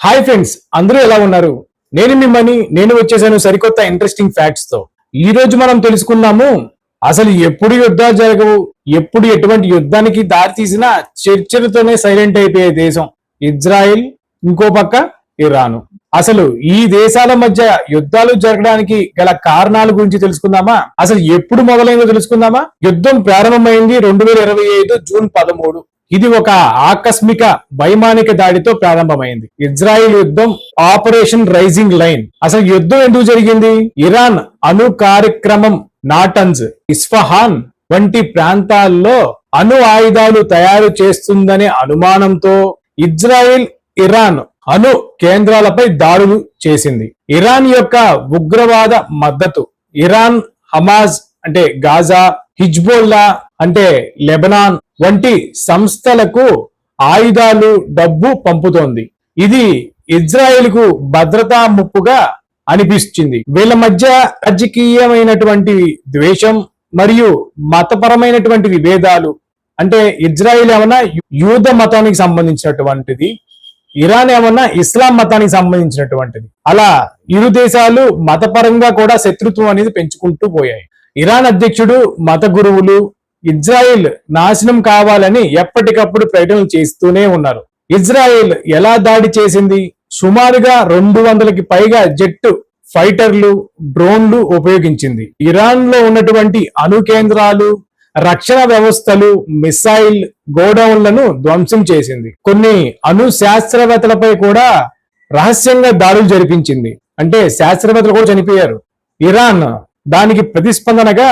Hi friends, అందరూ ఎలా ఉన్నారు? నేను మిమ్మల్ని వచ్చేసాను సరికొత్త ఇంట్రెస్టింగ్ ఫ్యాక్ట్స్ తో. ఈ రోజు మనం తెలుసుకున్నాము అసలు ఎప్పుడు యుద్ధాలు జరగవు, ఎప్పుడు ఎటువంటి యుద్ధానికి దారి తీసినా చర్చలతోనే సైలెంట్ అయిపోయే దేశం ఇజ్రాయిల్, ఇంకో పక్క ఇరాన్. అసలు ఈ దేశాల మధ్య యుద్ధాలు జరగడానికి గల కారణాల గురించి తెలుసుకుందామా? అసలు ఎప్పుడు మొదలైందో తెలుసుకుందామా? యుద్ధం ప్రారంభమైంది 2025 జూన్ 13. ఇది ఒక ఆకస్మిక వైమానిక దాడితో ప్రారంభమైంది. ఇజ్రాయిల్ యుద్ధం ఆపరేషన్ రైజింగ్ లైన్. అసలు యుద్ధం ఎందుకు జరిగింది? ఇరాన్ అణు కార్యక్రమం నాటన్స్, ఇస్ఫహాన్ వంటి ప్రాంతాల్లో అణు ఆయుధాలు తయారు చేస్తుందనే అనుమానంతో ఇజ్రాయిల్ ఇరాన్ అణు కేంద్రాలపై దాడులు చేసింది. ఇరాన్ యొక్క ఉగ్రవాద మద్దతు, ఇరాన్ హమాజ్ అంటే గాజా, హిజ్బుల్లా అంటే లెబనాన్ వంటి సంస్థలకు ఆయుధాలు, డబ్బు పంపుతోంది. ఇది ఇజ్రాయెల్ కు భద్రతా ముప్పుగా అనిపిస్తుంది. వీళ్ళ మధ్య రాజకీయమైనటువంటి ద్వేషం మరియు మతపరమైనటువంటి విభేదాలు. అంటే ఇజ్రాయెల్ ఏమన్నా యూద మతానికి సంబంధించినటువంటిది, ఇరాన్ ఏమన్నా ఇస్లాం మతానికి సంబంధించినటువంటిది. అలా ఇరు దేశాలు మతపరంగా కూడా శత్రుత్వం అనేది పెంచుకుంటూ పోయాయి. ఇరాన్ అధ్యక్షుడు, మత గురువులు ఇజ్రాయిల్ నాశనం కావాలని ఎప్పటికప్పుడు ప్రకటనలు చేస్తూనే ఉన్నారు. ఇజ్రాయిల్ ఎలా దాడి చేసింది? సుమారుగా 200కి పైగా జెట్ ఫైటర్లు, డ్రోన్లు ఉపయోగించింది. ఇరాన్ లో ఉన్నటువంటి అణు కేంద్రాలు, రక్షణ వ్యవస్థలు, మిసైల్ గోడౌన్లను ధ్వంసం చేసింది. కొన్ని అణు శాస్త్రవేత్తలపై కూడా రహస్యంగా దాడులు జరిపించింది. అంటే శాస్త్రవేత్తలు కూడా చనిపోయారు. ఇరాన్ దానికి ప్రతిస్పందనగా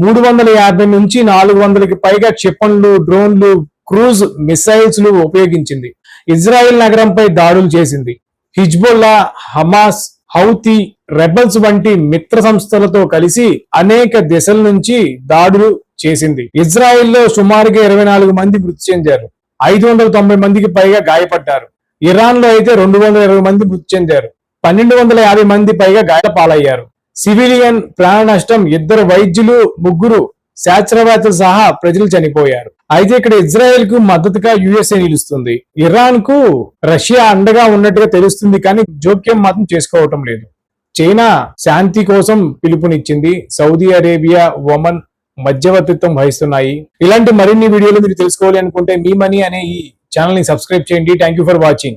350 నుంచి 400కి పైగా క్షిపణులు, డ్రోన్లు, క్రూజ్ మిసైల్స్ ఉపయోగించింది. ఇజ్రాయెల్ నగరంపై దాడులు చేసింది. హిజ్బుల్లా, హమాస్, హౌతీ రెబల్స్ వంటి మిత్ర సంస్థలతో కలిసి అనేక దిశల నుంచి దాడులు చేసింది. ఇజ్రాయెల్లో సుమారుగా 24 మంది మృతి చెందారు. 590 మందికి పైగా గాయపడ్డారు. ఇరాన్ లో అయితే 220 మంది మృతి చెందారు. 1250 మంది పైగా గాయాల పాలయ్యారు. సివిలియన్ ప్రాణ నష్టం, 2 వైద్యులు, 3 శాస్త్రవేత్తలు సహా ప్రజలు చనిపోయారు. అయితే ఇక్కడ ఇజ్రాయెల్ కు మద్దతుగా యుఎస్ఏ నిలుస్తుంది. ఇరాన్ కు రష్యా అండగా ఉన్నట్టుగా తెలుస్తుంది, కానీ జోక్యం మాత్రం చేసుకోవటం లేదు. చైనా శాంతి కోసం పిలుపునిచ్చింది. సౌదీ అరేబియా, ఒమన్ మధ్యవర్తిత్వం వహిస్తున్నాయి. ఇలాంటి మరిన్ని వీడియోలు మీరు తెలుసుకోవాలి అనుకుంటే మీ మనీ అనే ఈ ఛానల్ ని సబ్స్క్రైబ్ చేయండి. Thank you for watching.